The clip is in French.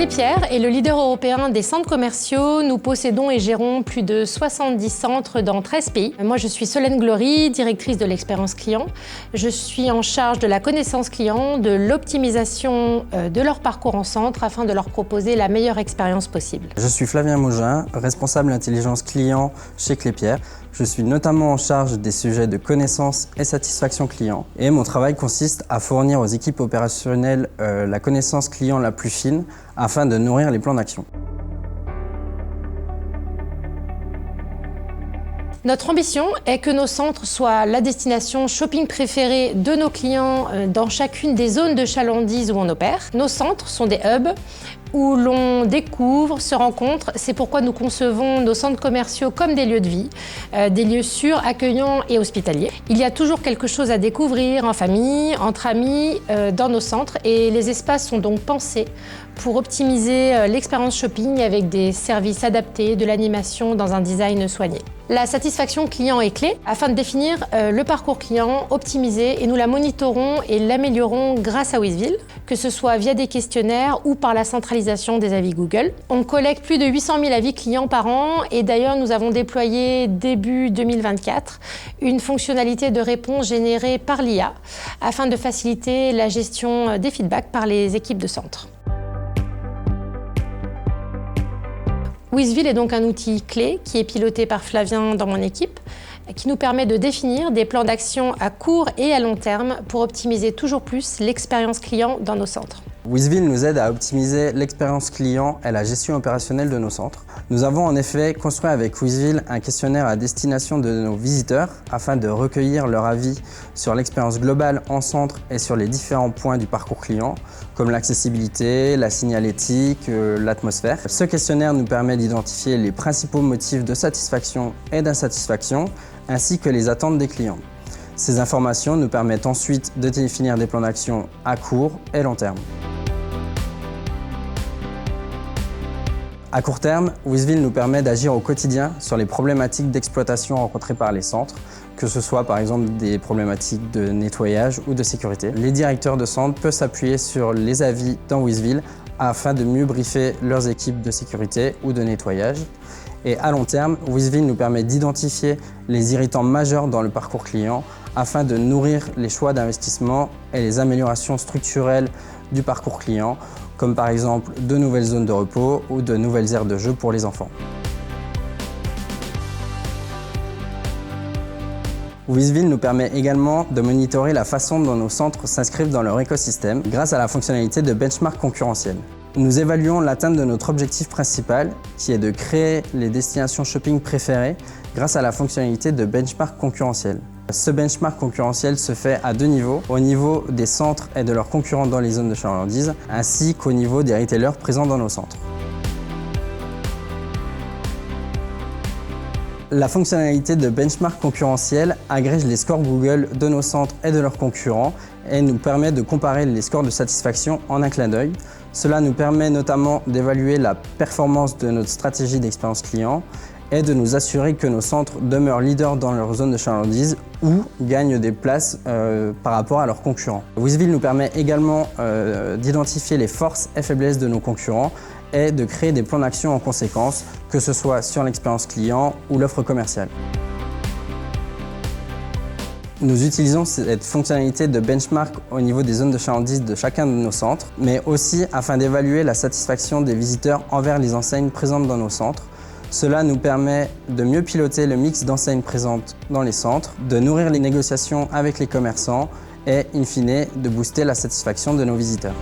Clépierre est le leader européen des centres commerciaux. Nous possédons et gérons plus de 70 centres dans 13 pays. Moi, je suis Solène Glory, directrice de l'expérience client. Je suis en charge de la connaissance client, de l'optimisation de leur parcours en centre afin de leur proposer la meilleure expérience possible. Je suis Flavien Maugin, responsable intelligence client chez Clépierre. Je suis notamment en charge des sujets de connaissance et satisfaction client. Et mon travail consiste à fournir aux équipes opérationnelles la connaissance client la plus fine afin de nourrir les plans d'action. Notre ambition est que nos centres soient la destination shopping préférée de nos clients dans chacune des zones de chalandise où on opère. Nos centres sont des hubs où l'on découvre, se rencontre. C'est pourquoi nous concevons nos centres commerciaux comme des lieux de vie, des lieux sûrs, accueillants et hospitaliers. Il y a toujours quelque chose à découvrir en famille, entre amis, dans nos centres et les espaces sont donc pensés pour optimiser l'expérience shopping avec des services adaptés, de l'animation dans un design soigné. La satisfaction client est clé afin de définir le parcours client optimisé et nous la monitorons et l'améliorons grâce à Wizville, que ce soit via des questionnaires ou par la centralisation des avis Google. On collecte plus de 800 000 avis clients par an et d'ailleurs nous avons déployé début 2024 une fonctionnalité de réponse générée par l'IA afin de faciliter la gestion des feedbacks par les équipes de centre. Wizville est donc un outil clé qui est piloté par Flavien dans mon équipe, qui nous permet de définir des plans d'action à court et à long terme pour optimiser toujours plus l'expérience client dans nos centres. Wizville nous aide à optimiser l'expérience client et la gestion opérationnelle de nos centres. Nous avons en effet construit avec Wizville un questionnaire à destination de nos visiteurs afin de recueillir leur avis sur l'expérience globale en centre et sur les différents points du parcours client, comme l'accessibilité, la signalétique, l'atmosphère. Ce questionnaire nous permet d'identifier les principaux motifs de satisfaction et d'insatisfaction, ainsi que les attentes des clients. Ces informations nous permettent ensuite de définir des plans d'action à court et long terme. À court terme, Wizville nous permet d'agir au quotidien sur les problématiques d'exploitation rencontrées par les centres, que ce soit par exemple des problématiques de nettoyage ou de sécurité. Les directeurs de centre peuvent s'appuyer sur les avis dans Wizville afin de mieux briefer leurs équipes de sécurité ou de nettoyage. Et à long terme, Wizville nous permet d'identifier les irritants majeurs dans le parcours client afin de nourrir les choix d'investissement et les améliorations structurelles du parcours client, comme par exemple de nouvelles zones de repos ou de nouvelles aires de jeu pour les enfants. Wizville nous permet également de monitorer la façon dont nos centres s'inscrivent dans leur écosystème grâce à la fonctionnalité de benchmark concurrentiel. Nous évaluons l'atteinte de notre objectif principal, qui est de créer les destinations shopping préférées grâce à la fonctionnalité de benchmark concurrentiel. Ce benchmark concurrentiel se fait à deux niveaux, au niveau des centres et de leurs concurrents dans les zones de chalandise, ainsi qu'au niveau des retailers présents dans nos centres. La fonctionnalité de benchmark concurrentiel agrège les scores Google de nos centres et de leurs concurrents et nous permet de comparer les scores de satisfaction en un clin d'œil. Cela nous permet notamment d'évaluer la performance de notre stratégie d'expérience client et de nous assurer que nos centres demeurent leaders dans leur zone de chalandise ou gagnent des places par rapport à leurs concurrents. Wizville nous permet également d'identifier les forces et faiblesses de nos concurrents et de créer des plans d'action en conséquence, que ce soit sur l'expérience client ou l'offre commerciale. Nous utilisons cette fonctionnalité de benchmark au niveau des zones de chalandise de chacun de nos centres, mais aussi afin d'évaluer la satisfaction des visiteurs envers les enseignes présentes dans nos centres. Cela nous permet de mieux piloter le mix d'enseignes présentes dans les centres, de nourrir les négociations avec les commerçants et, in fine, de booster la satisfaction de nos visiteurs.